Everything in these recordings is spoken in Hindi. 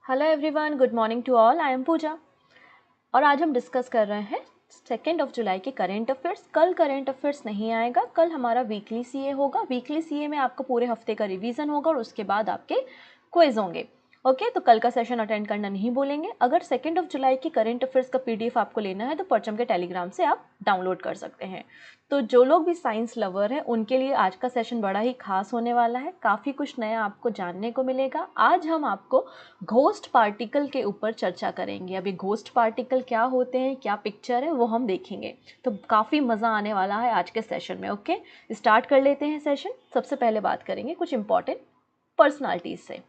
Hello everyone, good morning to all. I am Pooja और आज हम डिस्कस कर रहे हैं 2 जुलाई के करेंट अफेयर्स। कल करेंट अफेयर्स नहीं आएगा, कल हमारा वीकली सीए होगा। वीकली सीए में आपको पूरे हफ्ते का रिवीजन होगा और उसके बाद आपके क्विज होंगे। ओके, तो कल का सेशन अटेंड करना नहीं बोलेंगे। अगर 2 जुलाई की करेंट अफेयर्स का पीडीएफ आपको लेना है तो परचम के टेलीग्राम से आप डाउनलोड कर सकते हैं। तो जो लोग भी साइंस लवर हैं उनके लिए आज का सेशन बड़ा ही खास होने वाला है। काफ़ी कुछ नया आपको जानने को मिलेगा। आज हम आपको घोस्ट पार्टिकल के ऊपर चर्चा करेंगे। अभी घोस्ट पार्टिकल क्या होते हैं, क्या पिक्चर है, वो हम देखेंगे। तो काफ़ी मज़ा आने वाला है आज के सेशन में। ओके, स्टार्ट कर लेते हैं सेशन। सबसे पहले बात करेंगे कुछ इंपॉर्टेंट पर्सनालिटीज से।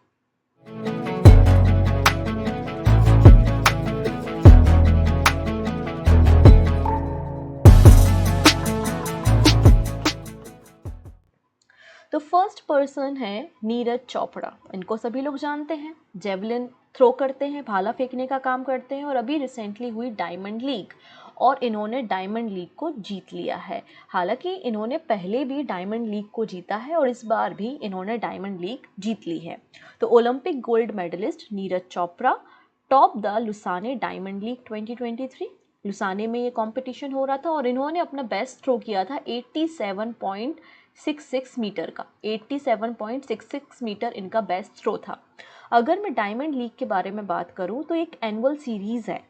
तो फर्स्ट पर्सन है नीरज चोपड़ा। इनको सभी लोग जानते हैं, जेवलिन थ्रो करते हैं, भाला फेंकने का काम करते हैं और अभी रिसेंटली हुई डायमंड लीग और इन्होंने डायमंड लीग को जीत लिया है। हालांकि इन्होंने पहले भी डायमंड लीग को जीता है और इस बार भी इन्होंने डायमंड लीग जीत ली है। तो Olympic gold medallist Neeraj Chopra top the Lausanne Diamond League 2023। Lausanne में ये कंपटीशन हो रहा था और इन्होंने अपना बेस्ट थ्रो किया था 87.66 मीटर का। 87.66 मीटर इनका बेस्ट थ्रो था। अगर मैं डायमंड लीग के बारे में बात करूं तो एक एनुअल सीरीज़ है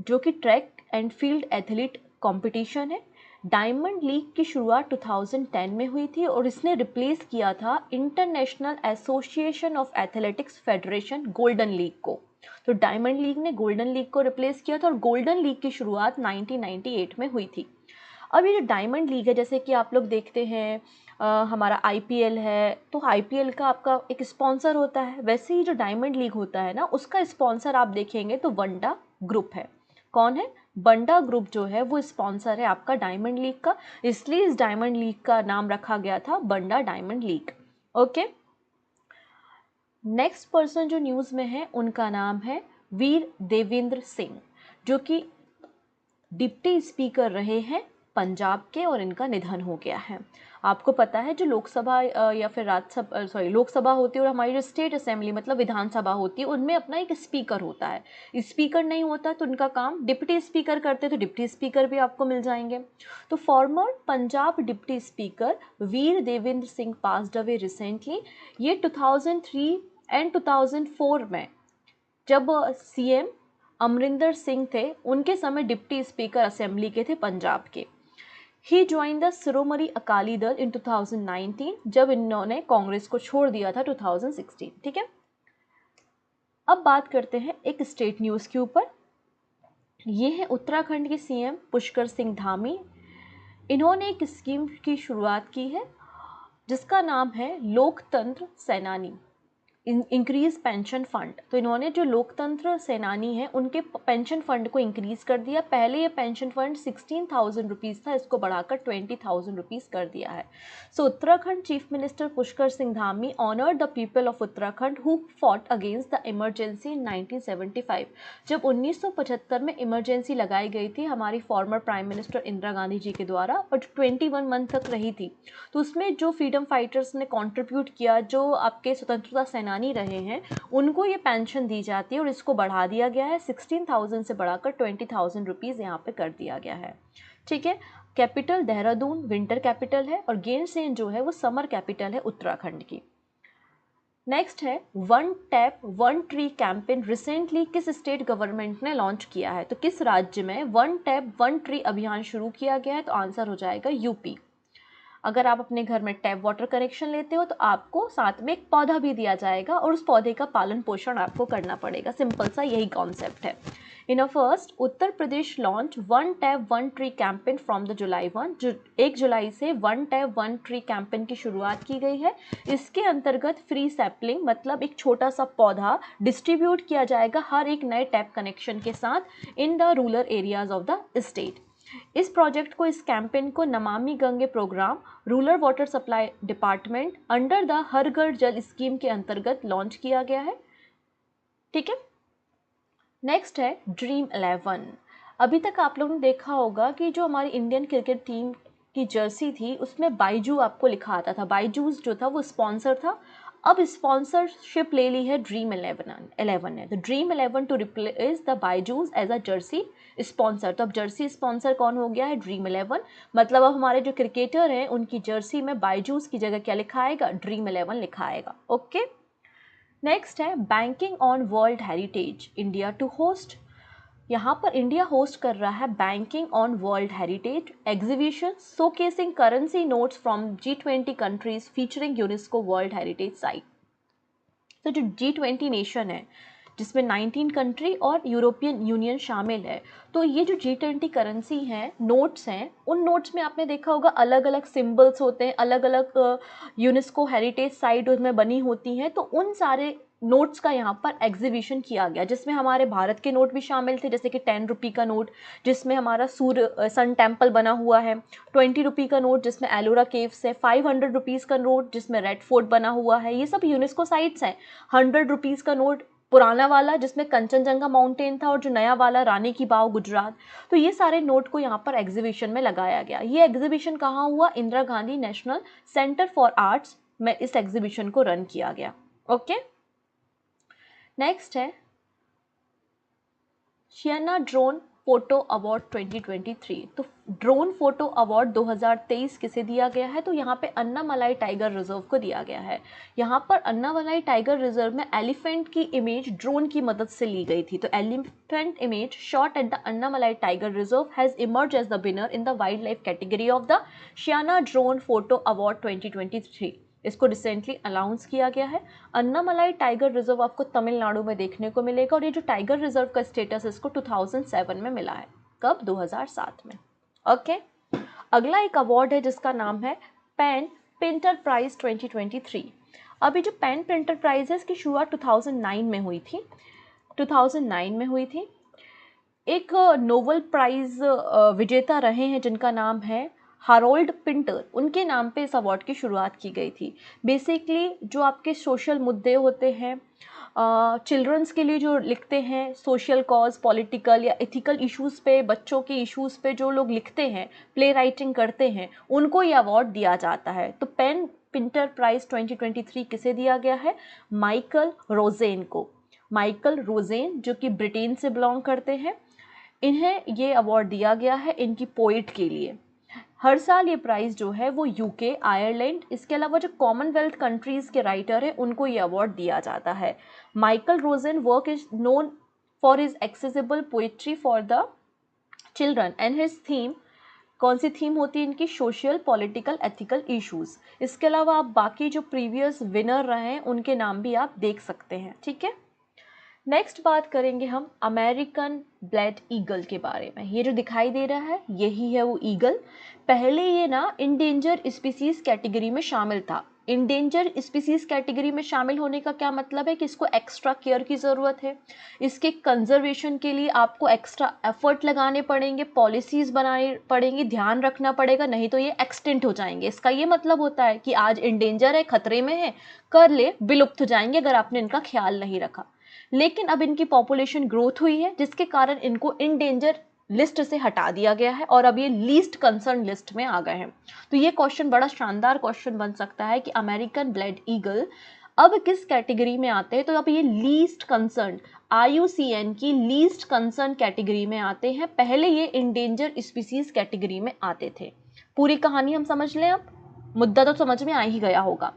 जो कि track and field athlete competition है। डायमंड लीग की शुरुआत 2010 में हुई थी और इसने रिप्लेस किया था international association of athletics federation golden league को। तो डायमंड लीग ने गोल्डन लीग को रिप्लेस किया था और गोल्डन लीग की शुरुआत 1998 में हुई थी। अब ये जो डायमंड लीग है, जैसे कि आप लोग देखते हैं हमारा आईपीएल है, तो आईपीएल का आपका एक स्पॉन्सर होता है। वैसे ही जो डायमंड लीग होता है ना, उसका स्पॉन्सर आप देखेंगे तो बंडा ग्रुप है। कौन है? बंडा ग्रुप जो है वो स्पॉन्सर है आपका डायमंड लीग का, इसलिए इस डायमंड लीग का नाम रखा गया था Wanda Diamond League. Okay, next person जो न्यूज़ में है उनका नाम है वीर देवेंद्र सिंह, जो कि डिप्टी स्पीकर रहे हैं पंजाब के और इनका निधन हो गया है। आपको पता है जो लोकसभा या फिर राज्यसभा लोकसभा होती है और हमारी जो स्टेट असेंबली मतलब विधानसभा होती है, उनमें अपना एक स्पीकर होता है। स्पीकर नहीं होता तो उनका काम डिप्टी स्पीकर करते, तो डिप्टी स्पीकर भी आपको मिल जाएंगे। तो former Punjab deputy speaker Bir Devinder Singh passed away recently. ये 2003 एंड 2004 में जब सीएम अमरिंदर सिंह थे, उनके समय डिप्टी स्पीकर असेंबली के थे पंजाब के। ही ज्वाइन द शिरोमणि अकाली दल इन 2019, जब इन्होंने कांग्रेस को छोड़ दिया था 2016। ठीक है, अब बात करते हैं एक स्टेट न्यूज़ के ऊपर। ये है उत्तराखंड के सीएम पुष्कर सिंह धामी। इन्होंने एक स्कीम की शुरुआत की है जिसका नाम है लोकतंत्र सेनानी इंक्रीज पेंशन फंड। तो इन्होंने जो लोकतंत्र सेनानी है उनके पेंशन फंड को इंक्रीज कर दिया। पहले ये पेंशन फंड 16,000 रुपीज़ था, इसको बढ़ाकर 20,000 रुपीज़ कर दिया है। So Uttarakhand chief minister Pushkar Singh Dhami honoured the people of Uttarakhand who fought against the emergency in 1975। जब 1975 में इमरजेंसी लगाई गई थी हमारी former prime minister Indira Gandhi ji के द्वारा और 21 मंथ तक रही थी, तो उसमें जो फ्रीडम फाइटर्स ने कॉन्ट्रीब्यूट किया, जो आपके स्वतंत्रता सेनानी रहे हैं, उनको ये पेंशन दी जाती है और इसको बढ़ा दिया गया है। 16,000 से बढ़ाकर 20,000 रुपीज़ यहाँ पे कर दिया गया है। ठीक है, कैपिटल देहरादून विंटर कैपिटल है और गैरसैंण जो है वो समर कैपिटल है उत्तराखंड की। नेक्स्ट है one tap one tree campaign recently किस स्टेट गवर्नमेंट ने लॉन्च किया है? तो किस राज्य में वन टैप वन ट्री अभियान शुरू किया गया है? तो आंसर हो जाएगा यूपी। अगर आप अपने घर में टैप वाटर कनेक्शन लेते हो तो आपको साथ में एक पौधा भी दिया जाएगा और उस पौधे का पालन पोषण आपको करना पड़ेगा। सिंपल सा यही कॉन्सेप्ट है। In a first, Uttar Pradesh launch one tap one tree campaign from the July 1। 1 जुलाई से one tap one tree campaign की शुरुआत की गई है। इसके अंतर्गत फ्री सैपलिंग मतलब एक छोटा सा पौधा डिस्ट्रीब्यूट किया जाएगा हर एक नए टैप कनेक्शन के साथ in the rural areas of the state. इस प्रोजेक्ट को, इस कैंपेन को Namami Gange programme rural water supply department under the Har Ghar Jal scheme के अंतर्गत लॉन्च किया गया है। ठीक है, नेक्स्ट है ड्रीम 11। अभी तक आप लोगों ने देखा होगा कि जो हमारी इंडियन क्रिकेट टीम की जर्सी थी उसमें बाइजू आपको लिखा आता था। बाइजूस जो था वो स्पॉन्सर था। अब स्पॉन्सरशिप ले ली है ड्रीम 11 ने। तो Dream 11 to replace the Byju's as a jersey sponsor. तो अब जर्सी स्पॉन्सर कौन हो गया है? ड्रीम 11। मतलब अब हमारे जो क्रिकेटर हैं उनकी जर्सी में बायजूस की जगह क्या लिखा आएगा? ड्रीम 11 लिखा आएगा। ओके, नेक्स्ट है banking on world heritage, India to host. यहाँ पर इंडिया होस्ट कर रहा है banking on world heritage exhibition showcasing currency notes from G20 countries featuring UNESCO world heritage site. तो जो G20 नेशन है जिसमें 19 कंट्री और यूरोपियन यूनियन शामिल है, तो ये जो G20 करेंसी हैं, नोट्स हैं, उन नोट्स में आपने देखा होगा अलग अलग सिंबल्स होते हैं, अलग अलग यूनेस्को हेरिटेज साइट उसमें बनी होती हैं। तो उन सारे नोट्स का यहाँ पर एग्जीबिशन किया गया, जिसमें हमारे भारत के नोट भी शामिल थे, जैसे कि 10 रुपये का नोट जिसमें हमारा सन टेम्पल बना हुआ है, 20 रुपये का नोट जिसमें एलोरा केव्स है, 500 रुपीज़ का नोट जिसमें रेड फोर्ट बना हुआ है, ये सब यूनेस्को साइट्स हैं। 100 रुपीज़ का नोट पुराना वाला जिसमें कंचनजंगा माउंटेन था, और जो नया वाला रानी की बाव गुजरात। तो ये सारे नोट को यहाँ पर एग्जीबिशन में लगाया गया। ये एग्जीबिशन कहाँ हुआ? Indira Gandhi national centre for arts में इस एग्जीबिशन को रन किया गया। ओके, नेक्स्ट है शियाना ड्रोन फोटो अवार्ड 2023। तो ड्रोन फोटो अवार्ड 2023 किसे दिया गया है? तो यहाँ पे अन्नामलाई टाइगर रिजर्व को दिया गया है। यहाँ पर अन्नामलाई टाइगर रिजर्व में एलिफेंट की इमेज ड्रोन की मदद से ली गई थी। तो elephant image shot at the Annamalai tiger reserve has emerge as the winner in the wild life category of the Siena drone photo award 2023। इसको रिसेंटली अनाउंस किया गया है। अन्नामलाई टाइगर रिजर्व आपको तमिलनाडु में देखने को मिलेगा, और ये जो टाइगर रिजर्व का स्टेटस इसको 2007 में मिला है। कब? 2007 में। ओके, अगला एक अवार्ड है जिसका नाम है पेन प्रिंटर प्राइज 2023। अभी जो पेन प्रिंटर प्राइज है इसकी शुरुआत 2009 में हुई थी। 2009 में हुई थी। एक नोबेल प्राइज विजेता रहे हैं जिनका नाम है हारोल्ड पिंटर, उनके नाम पे इस अवार्ड की शुरुआत की गई थी। बेसिकली जो आपके सोशल मुद्दे होते हैं, चिल्ड्रंस के लिए जो लिखते हैं, सोशल कॉज, पॉलिटिकल या एथिकल इश्यूज़ पे, बच्चों के इश्यूज़ पे जो लोग लिखते हैं, प्ले राइटिंग करते हैं, उनको ये अवार्ड दिया जाता है। तो पेन प्रिंटर प्राइज 2023 किसे दिया गया है? माइकल रोजेन को। माइकल रोजेन जो कि ब्रिटेन से बिलोंग करते हैं, इन्हें ये अवार्ड दिया गया है इनकी पोइट के लिए। हर साल ये प्राइज़ जो है वो यूके, आयरलैंड, इसके अलावा जो कॉमनवेल्थ कंट्रीज़ के राइटर हैं उनको ये अवार्ड दिया जाता है। Michael Rosen work is known for his accessible poetry for the children and his theme, कौन सी थीम होती है इनकी? Social, political, ethical issues. इसके अलावा आप बाकी जो प्रीवियस विनर रहे हैं उनके नाम भी आप देख सकते हैं। ठीक है, नेक्स्ट बात करेंगे हम अमेरिकन ब्लैड ईगल के बारे में। ये जो दिखाई दे रहा है यही है वो ईगल। पहले ये ना इंडेंजर स्पीसीज कैटेगरी में शामिल था। इंडेंजर स्पीसीज कैटेगरी में शामिल होने का क्या मतलब है कि इसको एक्स्ट्रा केयर की ज़रूरत है, इसके कंजर्वेशन के लिए आपको एक्स्ट्रा एफर्ट लगाने पड़ेंगे, पॉलिसीज़ बनानी पड़ेंगी, ध्यान रखना पड़ेगा, नहीं तो ये एक्सटिंक्ट हो जाएंगे। इसका ये मतलब होता है कि आज इंडेंजर है, खतरे में है, कर ले विलुप्त हो जाएंगे अगर आपने इनका ख्याल नहीं रखा। लेकिन अब इनकी पॉपुलेशन ग्रोथ हुई है जिसके कारण इनको इंडेंजर लिस्ट से हटा दिया गया है और अब ये लीस्ट कंसर्न लिस्ट में आ गए हैं। तो ये क्वेश्चन बड़ा शानदार क्वेश्चन बन सकता है कि अमेरिकन ब्लैड ईगल अब किस कैटेगरी में आते हैं। तो अब ये लीस्ट कंसर्न, IUCN की लीस्ट कंसर्न कैटेगरी में आते हैं। पहले ये इंडेंजर स्पीसीज कैटेगरी में आते थे। पूरी कहानी हम समझ लें, अब मुद्दा तो समझ में आ ही गया होगा।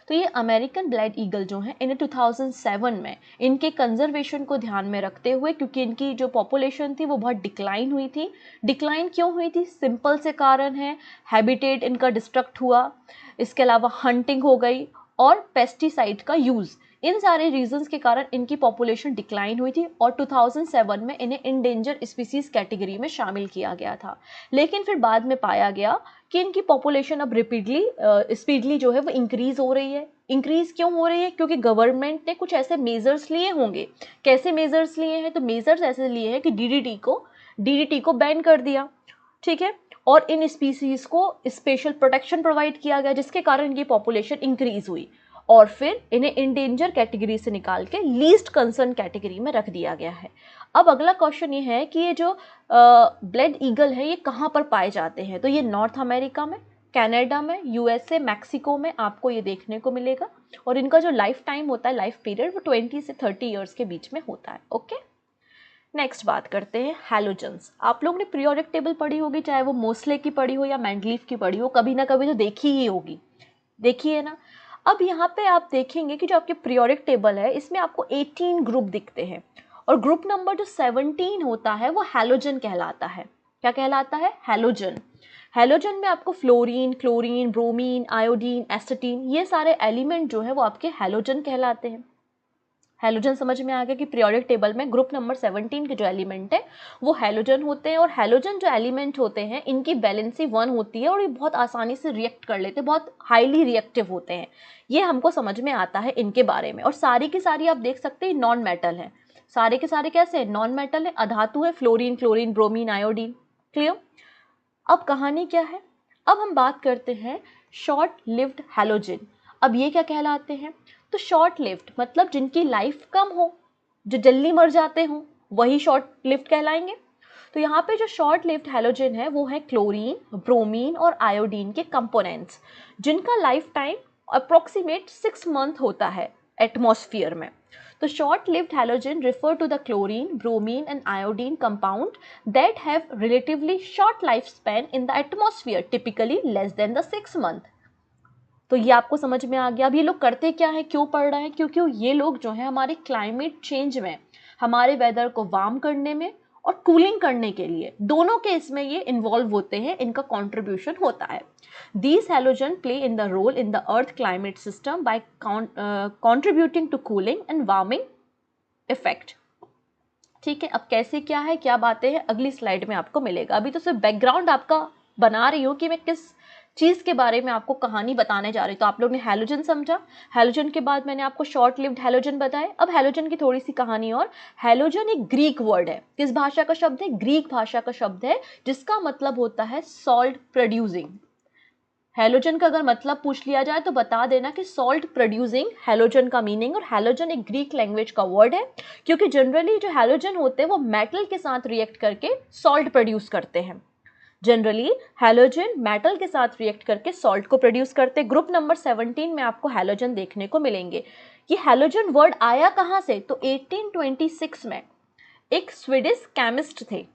तो ये अमेरिकन ब्लैड ईगल जो हैं इन्हें 2007 में इनके कंजर्वेशन को ध्यान में रखते हुए, क्योंकि इनकी जो पॉपुलेशन थी वो बहुत डिक्लाइन हुई थी। डिक्लाइन क्यों हुई थी? सिंपल से कारण है, हैबिटेट इनका डिस्ट्रक्ट हुआ, इसके अलावा हंटिंग हो गई और पेस्टिसाइड का यूज़, इन सारे रीजंस के कारण इनकी पॉपुलेशन डिक्लाइन हुई थी और 2007 में इन्हें इंडेंजर स्पीसीज कैटेगरी में शामिल किया गया था। लेकिन फिर बाद में पाया गया कि इनकी पॉपुलेशन अब स्पीडली जो है वो इंक्रीज हो रही है। इंक्रीज क्यों हो रही है? क्योंकि गवर्नमेंट ने कुछ ऐसे मेजर्स लिए होंगे। कैसे मेजर्स लिए हैं? तो मेजर्स ऐसे लिए हैं कि DDT को बैन कर दिया, ठीक है, और इन स्पीसीज को स्पेशल प्रोटेक्शन प्रोवाइड किया गया जिसके कारण इनकी पॉपुलेशन इंक्रीज हुई और फिर इन्हें इंडेंजर कैटेगरी से निकाल के लीस्ट कंसर्न कैटेगरी में रख दिया गया है। अब अगला क्वेश्चन ये है कि ये जो ब्लैड ईगल है ये कहाँ पर पाए जाते हैं? तो ये नॉर्थ अमेरिका में, कनाडा में, यूएसए, मैक्सिको में आपको ये देखने को मिलेगा। और इनका जो लाइफ टाइम होता है, लाइफ पीरियड, वो 20 से 30 ईयर्स के बीच में होता है। ओके, नेक्स्ट बात करते हैं हैलोजेंस। आप लोगों ने पीरियोडिक टेबल पढ़ी होगी, चाहे वो मोस्ले की पढ़ी हो या मेंडलीफ की पढ़ी हो, कभी ना कभी तो देखी ही होगी, देखी है ना। अब यहाँ पे आप देखेंगे कि जो आपके पीरियोडिक टेबल है, इसमें आपको 18 ग्रुप दिखते हैं, और ग्रुप नंबर जो 17 होता है वो हैलोजन कहलाता है। क्या कहलाता है? हैलोजन। हैलोजन में आपको फ्लोरीन, क्लोरीन, ब्रोमीन, आयोडीन, एसिटीन, ये सारे एलिमेंट जो है वो आपके हैलोजन कहलाते हैं। हैलोजन समझ में आ गया कि पीरियोडिक टेबल में ग्रुप नंबर 17 के जो एलिमेंट है वो हैलोजन होते हैं। और हैलोजन जो एलिमेंट होते हैं, इनकी वैलेंसी 1 होती है और ये बहुत आसानी से रिएक्ट कर लेते हैं, बहुत हाईली रिएक्टिव होते हैं। ये हमको समझ में आता है इनके बारे में। और सारी की सारी आप देख सकते हैं नॉन मेटल है, सारे के सारे कैसे नॉन मेटल है, अधातु है, fluorine, chlorine, bromine, iodine. Clear? अब कहानी क्या है, अब हम बात करते हैं शॉर्ट लिव्ड हैलोजन। अब ये क्या कहलाते हैं? तो शॉर्ट लिव्ड मतलब जिनकी लाइफ कम हो, जो जल्दी मर जाते हो, वही शॉर्ट लिव्ड कहलाएंगे। तो यहाँ पे जो शॉर्ट लिव्ड हैलोजन है वो है क्लोरीन, ब्रोमीन और आयोडीन के कंपोनेंट्स, जिनका लाइफ टाइम अप्रोक्सीमेट 6 मंथ होता है एटमॉस्फेयर में। तो short lived halogen refer to the chlorine, bromine and iodine compound that have relatively short lifespan in the atmosphere, typically less than the 6 month। तो ये आपको समझ में आ गया। अब ये लोग करते क्या है, क्यों पढ़ रहे हैं? क्योंकि ये लोग जो है हमारे क्लाइमेट चेंज में, हमारे वेदर को वार्म करने में और कूलिंग करने के लिए, दोनों के इसमें ये इन्वॉल्व होते हैं, इनका कंट्रीब्यूशन होता है। These halogen play in the role in the earth climate system by contributing to cooling and warming effect। ठीक है, अब कैसे क्या है, क्या बातें हैं, अगली स्लाइड में आपको मिलेगा। अभी तो सिर्फ बैकग्राउंड आपका बना रही हूँ कि मैं किस चीज़ के बारे में आपको कहानी बताने जा रही हूँ। तो आप लोग ने हैलोजन समझा, हैलोजन के बाद मैंने आपको शॉर्ट लिव्ड हैलोजन बताए। अब हैलोजन की थोड़ी सी कहानी और। हैलोजन एक ग्रीक वर्ड है, किस भाषा का शब्द है? ग्रीक भाषा का शब्द है, जिसका मतलब होता है सॉल्ट प्रोड्यूसिंग। हैलोजन का अगर मतलब पूछ लिया जाए तो बता देना कि सॉल्ट प्रोड्यूसिंग हैलोजन का मीनिंग। और हैलोजन एक ग्रीक लैंग्वेज का वर्ड है, क्योंकि जनरली जो हैलोजन होते हैं वो मेटल के साथ रिएक्ट करके सॉल्ट प्रोड्यूस करते हैं। जनरली हैलोजन मेटल के साथ रिएक्ट करके सॉल्ट को प्रोड्यूस करते हैं। ग्रुप नंबर 17 में आपको हैलोजन देखने को मिलेंगे। ये हैलोजन वर्ड आया कहाँ से? तो 1826 में एक स्वीडिश केमिस्ट थे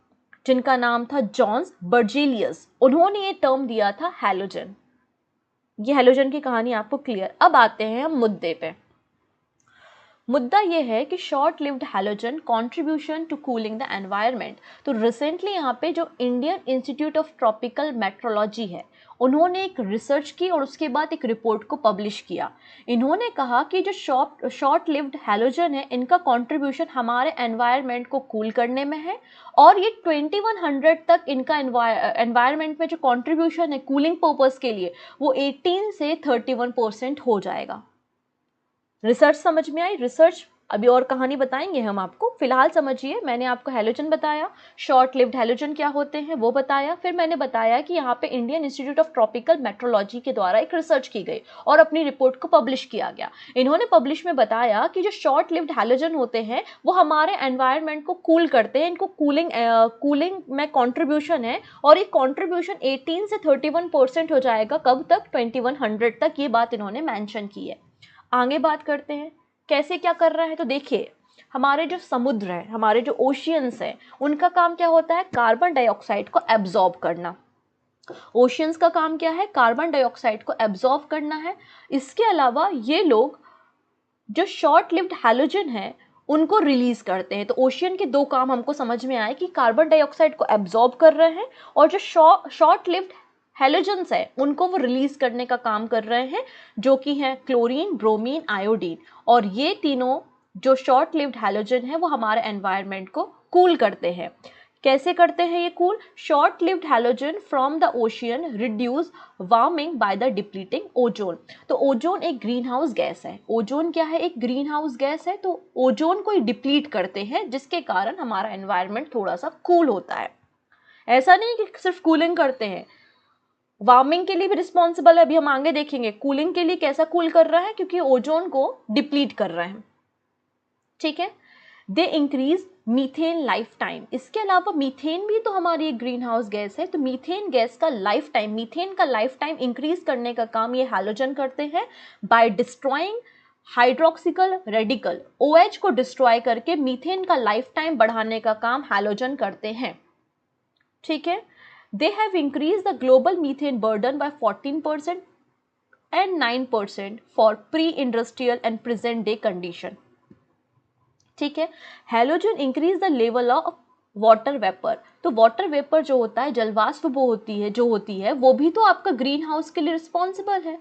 जिनका नाम था जॉन्स बर्जेलियस, उन्होंने ये टर्म दिया था हैलोजन। ये हैलोजन की कहानी आपको क्लियर। अब आते हैं हम मुद्दे पे। मुद्दा ये है कि short lived halogen contribution to cooling the environment. तो रिसेंटली यहाँ पे जो Indian Institute of Tropical Meteorology है, उन्होंने एक रिसर्च की और उसके बाद एक रिपोर्ट को पब्लिश किया। इन्होंने कहा कि जो शॉर्ट लिव्ड हैलोजन है, इनका कंट्रीब्यूशन हमारे एनवायरनमेंट को कूल करने में है, और ये 2100 तक इनका एनवायरनमेंट में जो कंट्रीब्यूशन है कूलिंग पर्पस के लिए, वो 18 से 31% हो जाएगा। रिसर्च समझ में आई? रिसर्च अभी और कहानी बताएंगे हम आपको, फिलहाल समझिए। मैंने आपको हैलोजन बताया, शॉर्ट लिव्ड हैलोजन क्या होते हैं वो बताया, फिर मैंने बताया कि यहाँ पे Indian Institute of Tropical metrology के द्वारा एक रिसर्च की गई और अपनी रिपोर्ट को पब्लिश किया गया। इन्होंने पब्लिश में बताया कि जो शॉर्ट लिव्ड हैलोजन होते हैं वो हमारे एनवायरनमेंट को कूल करते हैं, इनको कूलिंग में कॉन्ट्रीब्यूशन है, और ये कॉन्ट्रीब्यूशन 18 से 31% हो जाएगा। कब तक? 2100 तक। ये बात इन्होंने मैंशन की है। आगे बात करते हैं कैसे क्या कर रहा है। तो देखिए, हमारे जो समुद्र है, हमारे जो ओशियंस हैं, उनका काम क्या होता है? कार्बन डाइऑक्साइड को एब्जॉर्ब करना। ओशियंस का काम क्या है? कार्बन डाइऑक्साइड को एब्जॉर्ब करना है। इसके अलावा ये लोग जो शॉर्ट लिव्ड हैलोजन है उनको रिलीज करते हैं। तो ओशियन के दो काम हमको समझ में आए कि कार्बन डाइऑक्साइड को एब्जॉर्ब कर रहे हैं, और जो शॉर्ट लिव्ड हैलोजेंस है उनको वो रिलीज करने का काम कर रहे हैं, जो कि हैं क्लोरीन, ब्रोमीन, आयोडीन। और ये तीनों जो शॉर्ट लिव्ड हैलोजन है वो हमारे एनवायरनमेंट को कूल करते हैं। कैसे करते हैं ये cool? Short lived halogen from the ocean reduce warming by the depleting ozone. तो ओजोन एक ग्रीन हाउस गैस है। ओजोन क्या है? एक ग्रीन हाउस गैस है। तो ओजोन को डिप्लीट करते हैं, जिसके कारण हमारा एनवायरनमेंट थोड़ा सा कूल होता है। ऐसा नहीं कि सिर्फ कूलिंग करते हैं, वार्मिंग के लिए भी रिस्पॉन्सिबल है। अभी हम आगे देखेंगे कूलिंग के लिए कैसा कूल कर रहा है, क्योंकि ओजोन को डिप्लीट कर रहा है। ठीक है, they increase methane life time. इसके अलावा मीथेन भी तो हमारी एक ग्रीन हाउस गैस है, तो मीथेन गैस का लाइफ टाइम, मीथेन का लाइफ टाइम इंक्रीज करने का काम ये हैलोजन करते हैं बाय डिस्ट्रॉइंग हाइड्रोक्सिकल रेडिकल। OH को डिस्ट्रॉय करके मीथेन का लाइफ टाइम बढ़ाने का काम हैलोजन करते हैं। ठीक है, they have increase the global methane burden bye 14% and 9% for pre-industrial and present day condition। ठीक है, halogen increase the level of water vapour. तो वाटर वेपर जो होता है, जलवाष्प वो होती है वो भी तो आपका ग्रीन हाउस के लिए रिस्पॉन्सिबल है,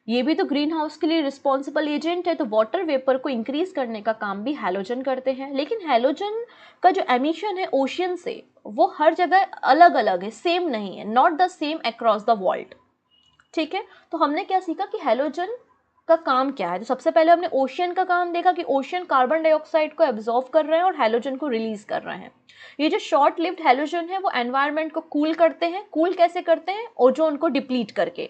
ये भी तो ग्रीन हाउस के लिए रिस्पॉन्सिबल एजेंट है। तो वाटर वेपर को इंक्रीज करने का काम भी हैलोजन करते हैं। लेकिन हैलोजन का जो एमिशन है ओशियन से वो हर जगह अलग अलग है, सेम नहीं है, not the same across the world. ठीक है, तो हमने क्या सीखा कि हैलोजन का काम क्या है। तो सबसे पहले हमने ओशियन का काम देखा कि ओशियन कार्बन डाइऑक्साइड को एब्जॉर्ब कर रहे हैं और हैलोजन को रिलीज कर रहे हैं। ये जो शॉर्ट लिव्ड हैलोजन है वो एनवायरनमेंट को कूल करते हैं। कूल कैसे करते हैं? ओजोन को डिप्लीट करके।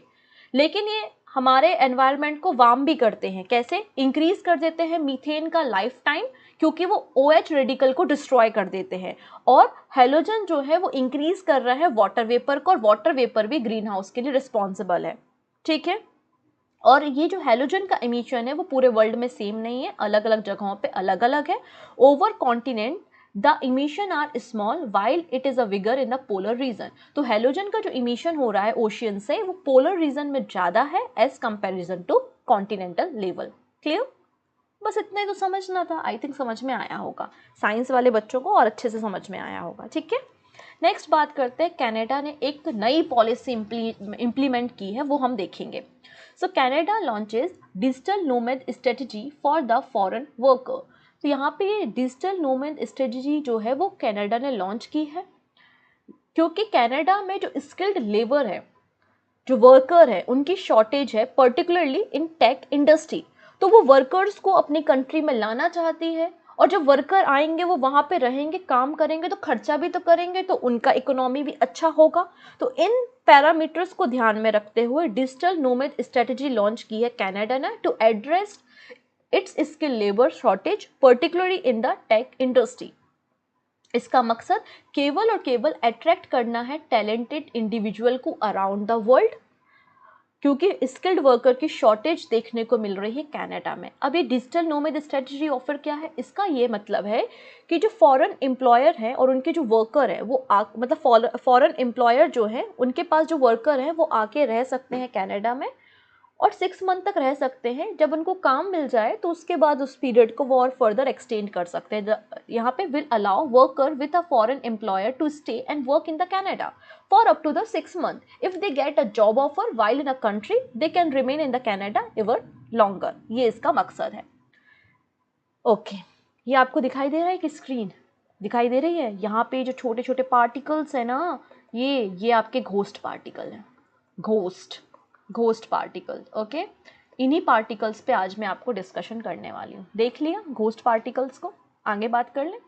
लेकिन ये हमारे एनवायरनमेंट को वार्म भी करते हैं। कैसे? इंक्रीज कर देते हैं मीथेन का लाइफ टाइम, क्योंकि वो OH रेडिकल को डिस्ट्रॉय कर देते हैं। और हैलोजन जो है वो इंक्रीज कर रहा है वाटर वेपर को, और वाटर वेपर भी ग्रीन हाउस के लिए रिस्पॉन्सिबल है। ठीक है, और ये जो हैलोजन का एमिशन है वो पूरे वर्ल्ड में सेम नहीं है, अलग अलग जगहों पे अलग अलग है। Over continent the emission are small while it is a bigger in the polar region. तो हैलोजन का जो इमिशन हो रहा है ओशियन से वो पोलर रीजन में ज्यादा है as comparison to continental level. Clear? बस इतना ही तो समझना था। आई थिंक समझ में आया होगा, साइंस वाले बच्चों को और अच्छे से समझ में आया होगा। ठीक है, नेक्स्ट बात करते हैं, कनाडा ने एक नई पॉलिसी इम्प्लीमेंट की है, वो हम देखेंगे। सो Canada launches digital nomad strategy for the foreign worker. तो यहाँ पे डिजिटल नोमैड स्ट्रेटजी जो है वो कनाडा ने लॉन्च की है, क्योंकि कनाडा में जो स्किल्ड लेबर है, जो वर्कर है, उनकी शॉर्टेज है, पर्टिकुलरली इन टेक इंडस्ट्री। तो वो वर्कर्स को अपनी कंट्री में लाना चाहती है, और जब वर्कर आएंगे वो वहाँ पे रहेंगे, काम करेंगे, तो खर्चा भी तो करेंगे, तो उनका इकोनॉमी भी अच्छा होगा। तो इन पैरामीटर्स को ध्यान में रखते हुए डिजिटल नोमैड स्ट्रेटजी लॉन्च की है कनाडा ने to address its skill labour shortage particularly in the tech industry. इसका मकसद केवल और केवल अट्रैक्ट करना है टैलेंटेड इंडिविजुअल को अराउंड द वर्ल्ड, क्योंकि स्किल्ड वर्कर की शॉर्टेज देखने को मिल रही है कनाडा में। अब ये डिजिटल नोमैड स्ट्रेटजी ऑफर क्या है? इसका ये मतलब है कि जो फॉरेन एम्प्लॉयर हैं और उनके जो वर्कर हैं वो मतलब फॉरेन एम्प्लॉयर जो है उनके पास जो वर्कर हैं वो आके रह सकते हैं कनाडा में, और 6 मंथ तक रह सकते हैं। जब उनको काम मिल जाए तो उसके बाद उस पीरियड को वो और फर्दर एक्सटेंड कर सकते हैं। यहाँ पे will allow worker with a foreign employer to stay and work in the Canada for up to the 6 month. If they get a job offer while in a country they can remain in the Canada ever longer. ये इसका मकसद है। ओके, ये आपको दिखाई दे रहा है कि स्क्रीन दिखाई दे रही है? यहाँ पे जो छोटे छोटे पार्टिकल्स है ना, ये आपके घोस्ट पार्टिकल हैं। Ghost particles. ओके, इन्हीं पार्टिकल्स पे आज मैं आपको डिस्कशन करने वाली हूँ। देख लिया घोस्ट पार्टिकल्स को? आगे बात कर लें।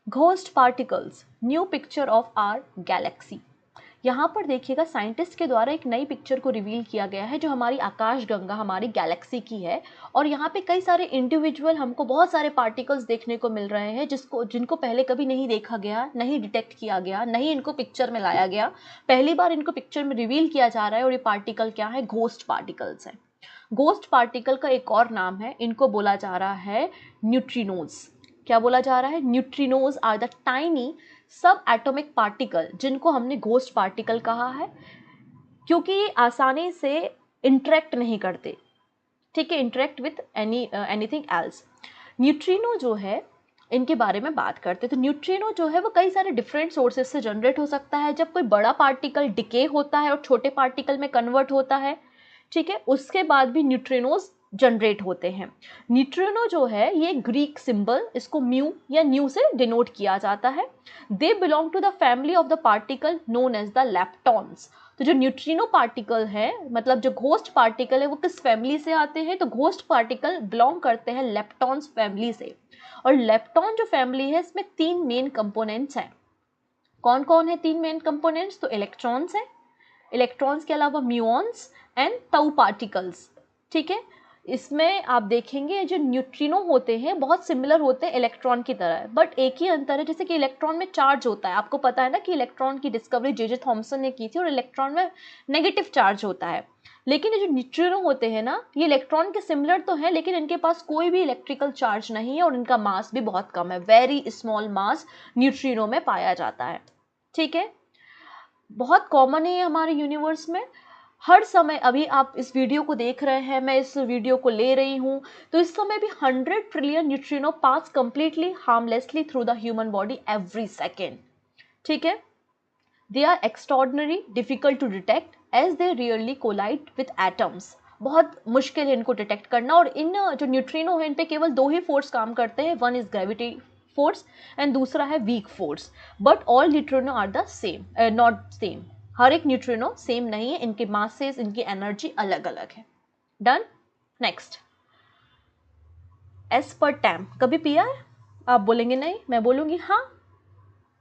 Ghost particles, new picture of our galaxy. यहाँ पर देखिएगा साइंटिस्ट के द्वारा एक नई पिक्चर को रिवील किया गया है जो हमारी आकाशगंगा, हमारी गैलेक्सी की है। और यहाँ पे कई सारे इंडिविजुअल हमको बहुत सारे पार्टिकल्स देखने को मिल रहे हैं जिनको पहले कभी नहीं देखा गया, नहीं डिटेक्ट किया गया, नहीं इनको पिक्चर में लाया गया। पहली बार इनको पिक्चर में रिवील किया जा रहा है। और ये पार्टिकल क्या है? घोस्ट पार्टिकल्स है। घोस्ट पार्टिकल का एक और नाम है, इनको बोला जा रहा है न्यूट्रिनोज। क्या बोला जा रहा है? न्यूट्रिनोज आर द टाइनी सब एटॉमिक पार्टिकल, जिनको हमने घोस्ट पार्टिकल कहा है क्योंकि ये आसानी से इंटरेक्ट नहीं करते। ठीक है, interact with anything else. Neutrino जो है, इनके बारे में बात करते हैं। तो न्यूट्रिनो जो है वो कई सारे डिफरेंट सोर्सेज से जनरेट हो सकता है। जब कोई बड़ा पार्टिकल डिके होता है और छोटे पार्टिकल में कन्वर्ट होता है, ठीक है, उसके बाद भी न्यूट्रिनोज जनरेट होते हैं। न्यूट्रिनो जो है ये ग्रीक सिंबल, इसको म्यू या न्यू से डिनोट किया जाता है। They belong to the family of the particle known as the leptons. तो जो न्यूट्रिनो पार्टिकल है, मतलब जो घोस्ट पार्टिकल है, वो किस फैमिली से आते हैं? तो घोस्ट पार्टिकल बिलोंग करते हैं लेप्टॉन्स फैमिली से। और लेप्टॉन जो फैमिली है इसमें 3 मेन कंपोनेंट्स हैं। कौन कौन है 3 मेन कंपोनेंट्स? तो इलेक्ट्रॉन्स है, इलेक्ट्रॉन्स के अलावा म्यूऑन्स एंड ताउ पार्टिकल्स। ठीक है, इसमें आप देखेंगे जो न्यूट्रिनो होते हैं बहुत सिमिलर होते हैं इलेक्ट्रॉन की तरह, बट एक ही अंतर है, जैसे कि इलेक्ट्रॉन में चार्ज होता है, आपको पता है ना कि इलेक्ट्रॉन की डिस्कवरी जे थॉमसन ने की थी और इलेक्ट्रॉन में नेगेटिव चार्ज होता है। लेकिन ये जो न्यूट्रिनो होते हैं ना, ये इलेक्ट्रॉन के सिमिलर तो हैं लेकिन इनके पास कोई भी इलेक्ट्रिकल चार्ज नहीं है और इनका मास भी बहुत कम है, वेरी स्मॉल मास न्यूट्रिनो में पाया जाता है। ठीक है, बहुत कॉमन है हमारे यूनिवर्स में। हर समय, अभी आप इस वीडियो को देख रहे हैं, मैं इस वीडियो को ले रही हूँ, तो इस समय भी 100 trillion neutrino pass completely harmlessly through the human body every second. ठीक है, they are extraordinary difficult to detect as they rarely collide with atoms. बहुत मुश्किल है इनको डिटेक्ट करना, और इन जो न्यूट्रिनो है इन पे केवल दो ही फोर्स काम करते हैं, one is gravity force and दूसरा है weak force, but all neutrino are the same, not same. हर एक न्यूट्रिनो सेम नहीं है, इनके मासेस, इनकी एनर्जी अलग अलग है। डन। नेक्स्ट, एस्पर्टैम कभी पिया है? आप बोलेंगे नहीं, मैं बोलूंगी हाँ।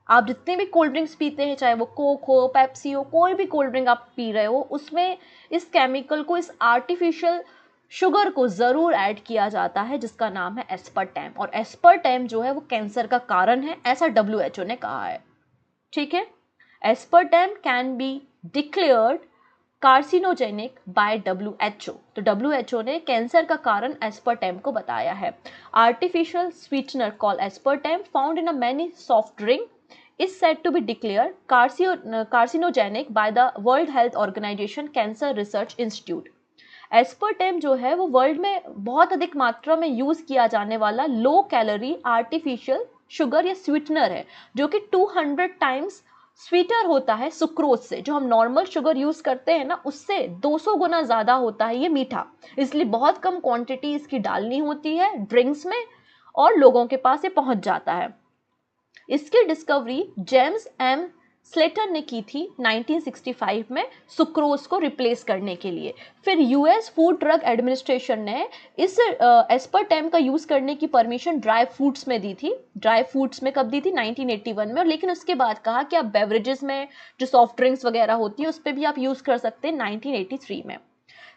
आप जितने भी कोल्ड ड्रिंक्स पीते हैं, चाहे वो कोक हो, पेप्सी हो, कोई भी कोल्ड ड्रिंक आप पी रहे हो, उसमें इस केमिकल को, इस आर्टिफिशियल शुगर को ज़रूर ऐड किया जाता है जिसका नाम है एस्पर्टैम। और एस्पर्टैम जो है वो कैंसर का कारण है, ऐसा WHO ने कहा है। ठीक है, aspartame can be declared carcinogenic by WHO। तो WHO ने कैंसर का कारण एस्पर्टैम को बताया है। Artificial sweetener call aspartame found in a many soft drink is said to be declared carcinogenic by the World Health Organization Cancer Research Institute। Aspartame जो है वो वर्ल्ड में बहुत अधिक मात्रा में यूज किया जाने वाला लो कैलोरी आर्टिफिशियल शुगर या स्वीटनर है, जो कि 200 टाइम्स स्वीटर होता है सुक्रोज से। जो हम नॉर्मल शुगर यूज करते हैं ना, उससे 200 गुना ज्यादा होता है ये मीठा, इसलिए बहुत कम क्वांटिटी इसकी डालनी होती है ड्रिंक्स में और लोगों के पास ये पहुंच जाता है। इसकी डिस्कवरी जेम्स एम स्लेटर ने की थी 1965 में सुक्रोज को रिप्लेस करने के लिए। फिर यूएस फूड ड्रग एडमिनिस्ट्रेशन ने इस एस्पर्टैम का यूज करने की परमिशन ड्राई फ्रूट्स में दी थी। ड्राई फ्रूट्स में कब दी थी? 1981 में। और लेकिन उसके बाद कहा कि आप बेवरेजेस में, जो सॉफ्ट ड्रिंक्स वगैरह होती है, उस पर भी आप यूज कर सकते हैं 1983 में।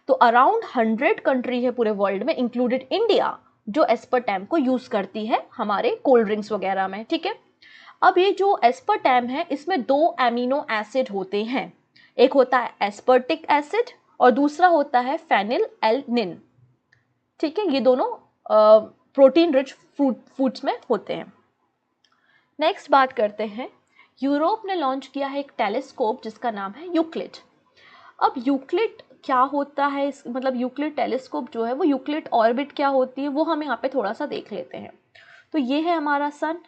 तो अराउंड 100 कंट्री है पूरे वर्ल्ड में, इंक्लूडेड इंडिया, जो एस्पर्टैम को यूज करती है हमारे कोल्ड ड्रिंक्स वगैरह में। ठीक है, अब ये जो एस्पर्टैम है इसमें 2 एमिनो एसिड होते हैं, एक होता है एस्पर्टिक एसिड और दूसरा होता है फेनिल एलनिन। ठीक है, ये दोनों प्रोटीन रिच फूड्स में होते हैं। नेक्स्ट बात करते हैं, यूरोप ने लॉन्च किया है एक टेलीस्कोप जिसका नाम है यूक्लिड। अब यूक्लिड क्या होता है, मतलब यूक्लिड टेलीस्कोप जो है वो, यूक्लिड ऑर्बिट क्या होती है वो हम यहाँ पे थोड़ा सा देख लेते हैं। तो ये है हमारा सन,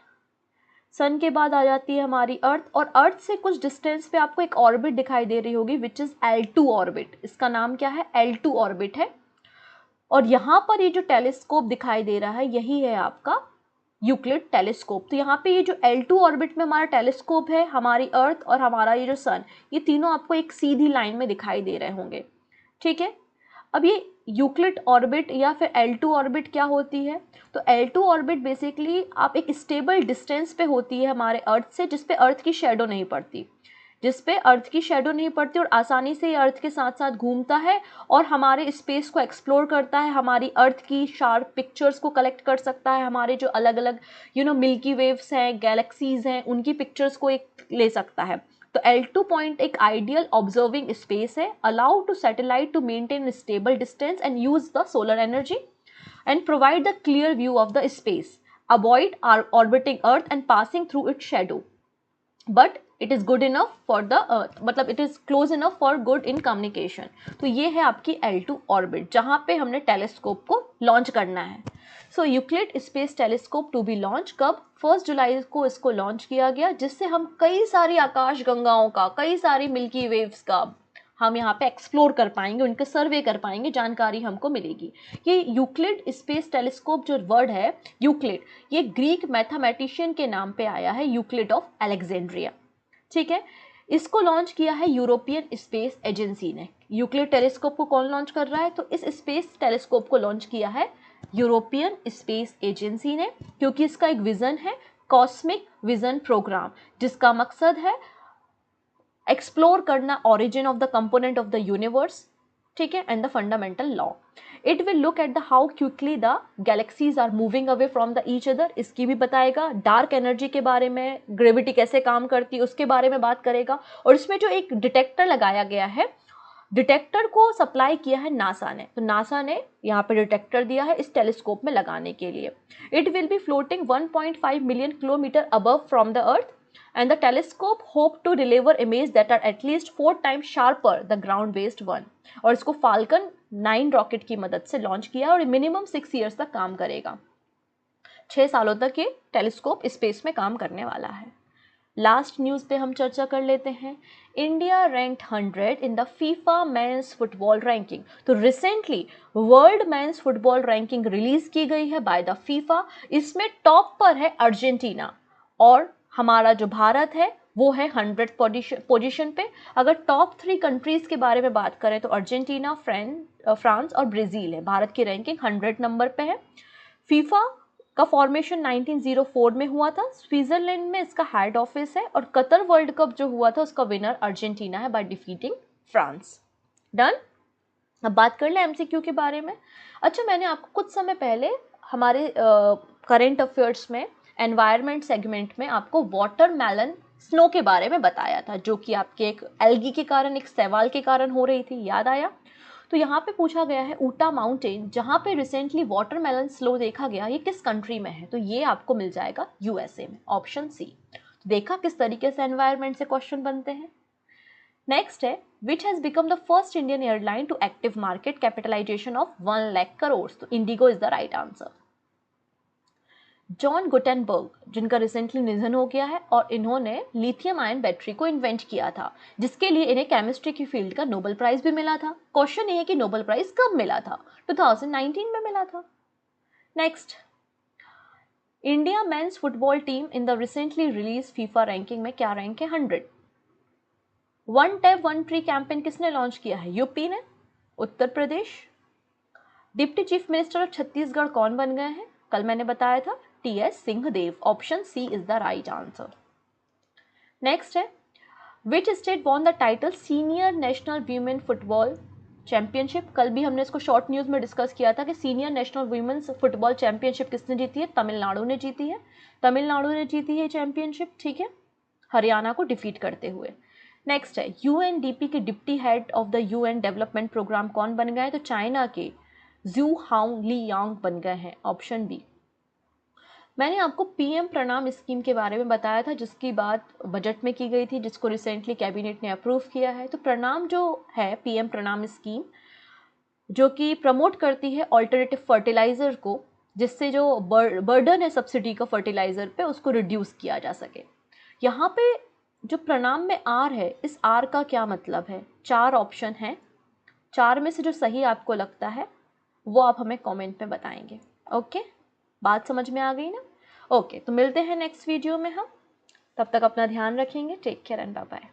सन के बाद आ जाती है हमारी अर्थ, और अर्थ से कुछ डिस्टेंस पे आपको एक ऑर्बिट दिखाई दे रही होगी विच इज L2 ऑर्बिट। इसका नाम क्या है? L2 ऑर्बिट है। और यहाँ पर ये जो टेलीस्कोप दिखाई दे रहा है यही है आपका यूक्लिड टेलीस्कोप। तो यहाँ पे ये जो L2 ऑर्बिट में हमारा टेलीस्कोप है, हमारी अर्थ और हमारा ये जो सन, ये तीनों आपको एक सीधी लाइन में दिखाई दे रहे होंगे। ठीक है, अब ये यूक्लिड ऑर्बिट या फिर L2 ऑर्बिट क्या होती है? तो L2 ऑर्बिट बेसिकली आप एक स्टेबल डिस्टेंस पे होती है हमारे अर्थ से, जिस पे अर्थ की शेडो नहीं पड़ती, और आसानी से ये अर्थ के साथ साथ घूमता है और हमारे स्पेस को एक्सप्लोर करता है, हमारी अर्थ की शार्प पिक्चर्स को कलेक्ट कर सकता है, हमारे जो अलग अलग मिल्की वेव्स हैं, गैलेक्सीज हैं, उनकी पिक्चर्स को एक ले सकता है। तो L2 पॉइंट एक आइडियल ऑब्जर्विंग स्पेस है, allow to satellite to maintain stable distance and use the solar energy and provide the clear view of the space, avoid orbiting earth and passing through its shadow, but it is good enough for the मतलब it is close enough for good in communication. तो ये है आपकी L2 ऑर्बिट जहाँ पे हमने टेलीस्कोप को लॉन्च करना है। So Euclid space telescope to be launch कब? 1 जुलाई को इसको लॉन्च किया गया, जिससे हम कई सारी आकाश गंगाओं का, कई सारी मिल्की वेव्स का हम यहाँ पे एक्सप्लोर कर पाएंगे, उनके सर्वे कर पाएंगे, जानकारी हमको मिलेगी। ये यूक्लिड स्पेस टेलीस्कोप जो वर्ड है यूक्लिड, ये ग्रीक मैथमेटिशियन के नाम पे आया है, यूक्लिड ऑफ अलेक्जेंड्रिया। ठीक है, इसको लॉन्च किया है यूरोपियन स्पेस एजेंसी ने। यूक्लिड टेलीस्कोप को कौन लॉन्च कर रहा है? तो इस स्पेस टेलीस्कोप को लॉन्च किया है यूरोपियन स्पेस एजेंसी ने, क्योंकि इसका एक विजन है कॉस्मिक विजन प्रोग्राम, जिसका मकसद है एक्सप्लोर करना origin of the component of the universe, ठीक है, and the fundamental law. It will look at the how quickly the galaxies are moving away from the each other, इसकी भी बताएगा। डार्क एनर्जी के बारे में, ग्रेविटी कैसे काम करती है उसके बारे में बात करेगा। और इसमें जो एक डिटेक्टर लगाया गया है, डिटेक्टर को सप्लाई किया है नासा ने, तो नासा ने यहाँ पे डिटेक्टर दिया है इस टेलीस्कोप में लगाने के लिए। It will be floating 1.5 million kilometre above from the earth and the telescope hope to deliver images that are at least 4 times sharper the ground based one। और इसको फाल्कन 9 रॉकेट की मदद से लॉन्च किया और मिनिमम 6 ईयर्स तक काम करेगा। 6 सालों तक ये टेलीस्कोप स्पेस में काम करने वाला है। लास्ट न्यूज़ पे हम चर्चा कर लेते हैं। India ranked 100 in the FIFA men's football ranking. तो recently world men's football ranking release की गई है बाय द फीफा। इसमें टॉप पर है अर्जेंटीना और हमारा जो भारत है वो है 100 पोजीशन पे। अगर टॉप 3 कंट्रीज के बारे में बात करें तो अर्जेंटीना, फ्रांस और ब्राज़ील है। भारत की रैंकिंग 100 नंबर पे है। फीफा का फॉर्मेशन 1904 में हुआ था। स्विट्जरलैंड में इसका हेड ऑफिस है और कतर वर्ल्ड कप जो हुआ था उसका विनर अर्जेंटीना है बाय डिफीटिंग फ्रांस। डन। अब बात कर ले एमसीक्यू के बारे में। अच्छा, मैंने आपको कुछ समय पहले हमारे करंट अफेयर्स में एनवायरनमेंट सेगमेंट में आपको वाटरमेलन स्नो के बारे में बताया था, जो कि आपके एक एल्गी के कारण, एक शैवाल के कारण हो रही थी, याद आया? तो यहाँ पे पूछा गया है ऊटा माउंटेन, जहाँ पे रिसेंटली वाटरमेलन स्नो देखा गया, ये किस कंट्री में है? तो ये आपको मिल जाएगा यूएसए में, ऑप्शन सी। तो देखा किस तरीके से एनवायरनमेंट से क्वेश्चन बनते हैं। नेक्स्ट है which has become the first Indian airline to active market capitalization of 1 lakh crore. तो IndiGo is the right answer. John Gutenberg, जिनका रिसेंटली निधन हो गया है, और इन्होंने लिथियम आयन बैटरी को इन्वेंट किया था, जिसके लिए इन्हें केमिस्ट्री की फील्ड का नोबेल प्राइज भी मिला था। क्वेश्चन ये है कि नोबेल प्राइज कब मिला था? 2019 में मिला था। Next, India men's football team in the recently release FIFA ranking में क्या रैंक है? 100। One tap one tree campaign किसने लॉन्च किया है? यूपी ने। Uttar Pradesh. Deputy chief minister of Chhattisgarh कौन बन गए हैं? कल मैंने बताया था, T S. Singhdeo. Option C is the right answer. Next है which state won the title senior national women football championship. कल भी हमने इसको शॉर्ट न्यूज में डिस्कस किया था कि senior national women's football championship किसने जीती है? तमिलनाडु ने जीती है। तमिलनाडु ने जीती है चैंपियनशिप, ठीक है, हरियाणा को डिफीट करते हुए। नेक्स्ट है यूएनडीपी के deputy head of the UN development programme कौन बन गए? तो चाइना के जू हाउ लियांग बन गए हैं। Option B. मैंने आपको पीएम प्रणाम स्कीम के बारे में बताया था, जिसकी बात बजट में की गई थी, जिसको रिसेंटली कैबिनेट ने अप्रूव किया है। तो प्रणाम जो है, पीएम प्रणाम स्कीम, जो कि प्रमोट करती है ऑल्टरनेटिव फर्टिलाइजर को, जिससे जो बर्डन है सब्सिडी का फर्टिलाइजर पे, उसको रिड्यूस किया जा सके। यहाँ पे जो प्रणाम में आर है, इस आर का क्या मतलब है? 4 ऑप्शन है, 4 में से जो सही आपको लगता है वो आप हमें कमेंट में बताएंगे। ओके, बात समझ में आ गई ना? ओके, तो मिलते हैं नेक्स्ट वीडियो में हम। तब तक अपना ध्यान रखेंगे। Take care and bye bye.